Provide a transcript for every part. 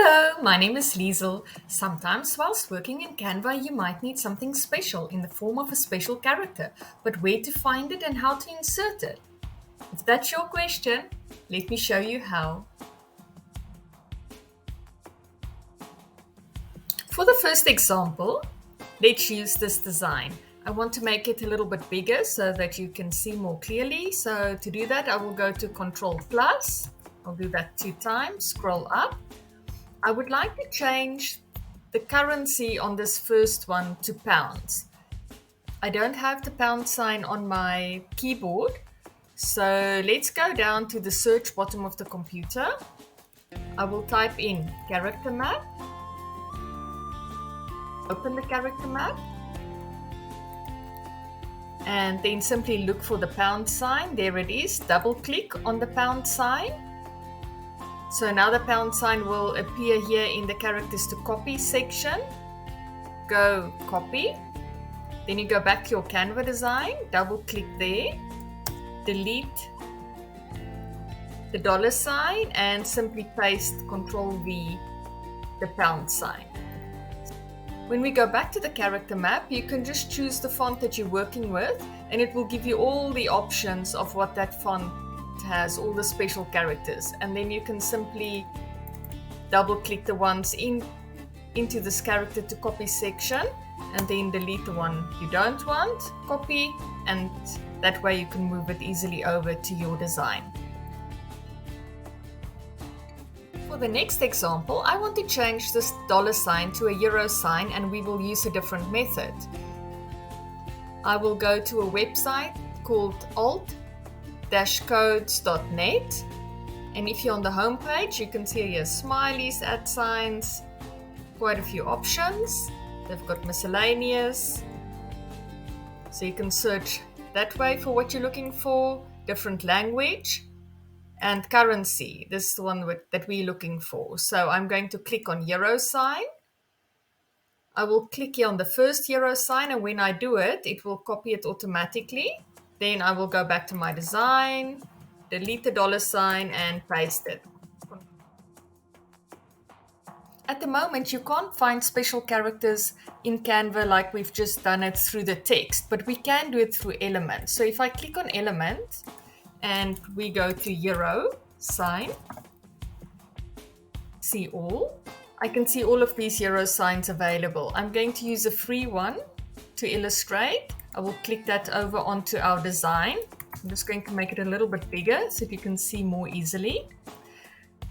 Hello, my name is Liesel. Sometimes whilst working in Canva, you might need something special in the form of a special character, but where to find it and how to insert it? If that's your question, let me show you how. For the first example, let's use this design. I want to make it a little bit bigger so that you can see more clearly. So to do that, I will go to Control Plus. I'll do that 2 times, scroll up. I would like to change the currency on this first one to pounds. I don't have the pound sign on my keyboard, so let's go down to the search bottom of the computer. I will type in character map, open the character map, and then simply look for the pound sign. There it is. Double click on the pound sign. So now the pound sign will appear here in the characters to copy section. Go copy. Then you go back to your Canva design, double click there, delete the dollar sign and simply paste Control V, the pound sign. When we go back to the character map, you can just choose the font that you're working with and it will give you all the options of what that font has, all the special characters, and then you can simply double click the ones into this character to copy section and then delete the one you don't want, copy, and that way you can move it easily over to your design. For the next example, I want to change this dollar sign to a euro sign and we will use a different method. I will go to a website called alt-codes.net, and if you're on the home page, you can see here smileys, @signs, quite a few options. They've got miscellaneous, so you can search that way for what you're looking for, different language, and currency. This is the one that we're looking for. So I'm going to click on euro sign. I will click here on the first euro sign, and when I do it, it will copy it automatically. Then I will go back to my design, delete the dollar sign and paste it. At the moment, you can't find special characters in Canva like we've just done it through the text, but we can do it through elements. So if I click on element and we go to euro sign, see all, I can see all of these euro signs available. I'm going to use a free one to illustrate. I will click that over onto our design. I'm just going to make it a little bit bigger so you can see more easily.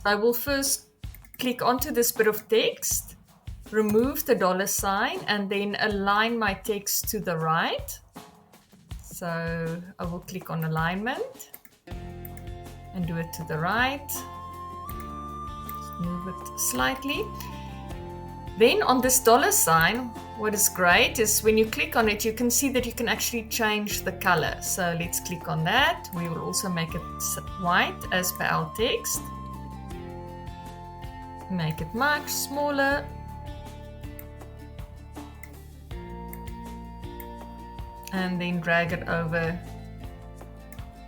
I will first click onto this bit of text, remove the dollar sign, and then align my text to the right. So I will click on alignment and do it to the right. Just move it slightly. Then on this dollar sign, what is great is when you click on it, you can see that you can actually change the color. So let's click on that. We will also make it white as per our text. Make it much smaller. And then drag it over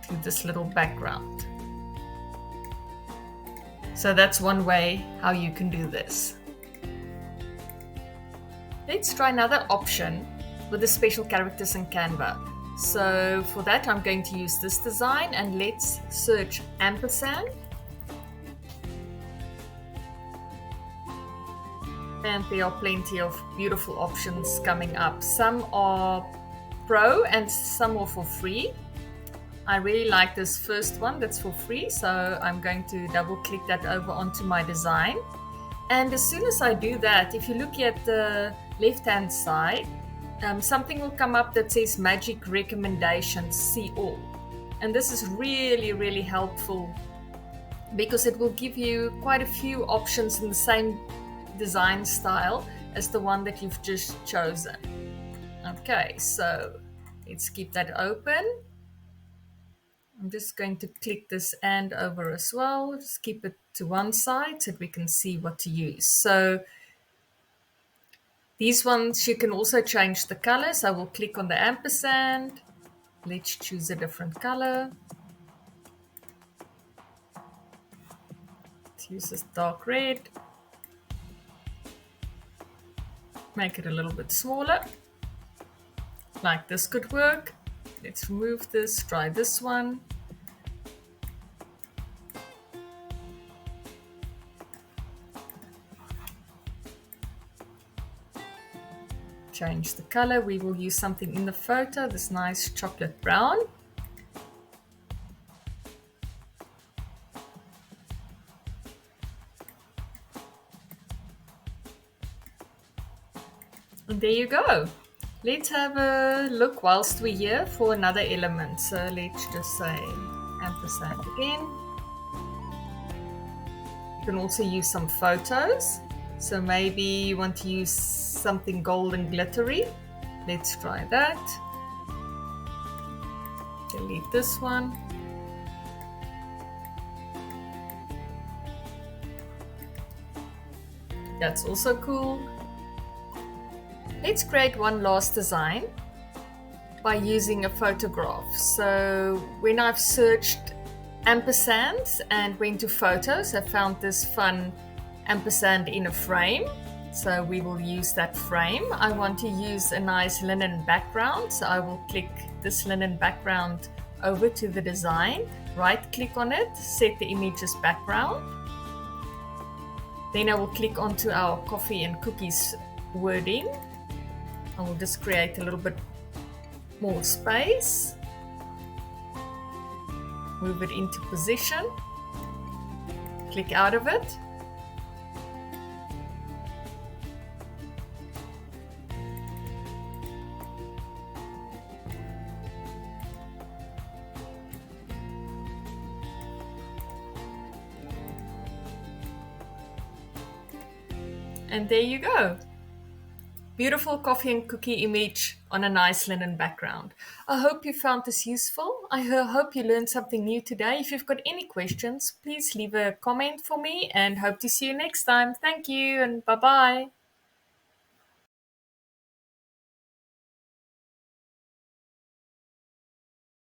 to this little background. So that's one way how you can do this. Let's try another option with the special characters in Canva. So for that, I'm going to use this design and let's search ampersand. And there are plenty of beautiful options coming up. Some are pro and some are for free. I really like this first one that's for free, so I'm going to double click that over onto my design. And as soon as I do that, if you look at the left-hand side, something will come up that says magic recommendations, see all. And this is really, really helpful because it will give you quite a few options in the same design style as the one that you've just chosen. Okay, so let's keep that open. I'm just going to click this and over as well. Just keep it to one side so that we can see what to use. So these ones, you can also change the colors. I will click on the ampersand. Let's choose a different color. Let's use this dark red. Make it a little bit smaller. Like this could work. Let's remove this, try this one. Change the color. We will use something in the photo, this nice chocolate brown. And there you go. Let's have a look whilst we're here for another element. So let's just say ampersand again. You can also use some photos. So maybe you want to use something gold and glittery. Let's try that. Delete this one. That's also cool. Let's create one last design by using a photograph. So when I've searched ampersands and went to photos, I found this fun ampersand in a frame. So we will use that frame. I want to use a nice linen background. So I will click this linen background over to the design, right click on it, set the image as background. Then I will click onto our coffee and cookies wording. I will just create a little bit more space. Move it into position. Click out of it. And there you go. Beautiful coffee and cookie image on a nice linen background. I hope you found this useful. I hope you learned something new today. If you've got any questions, please leave a comment for me and hope to see you next time. Thank you and bye-bye.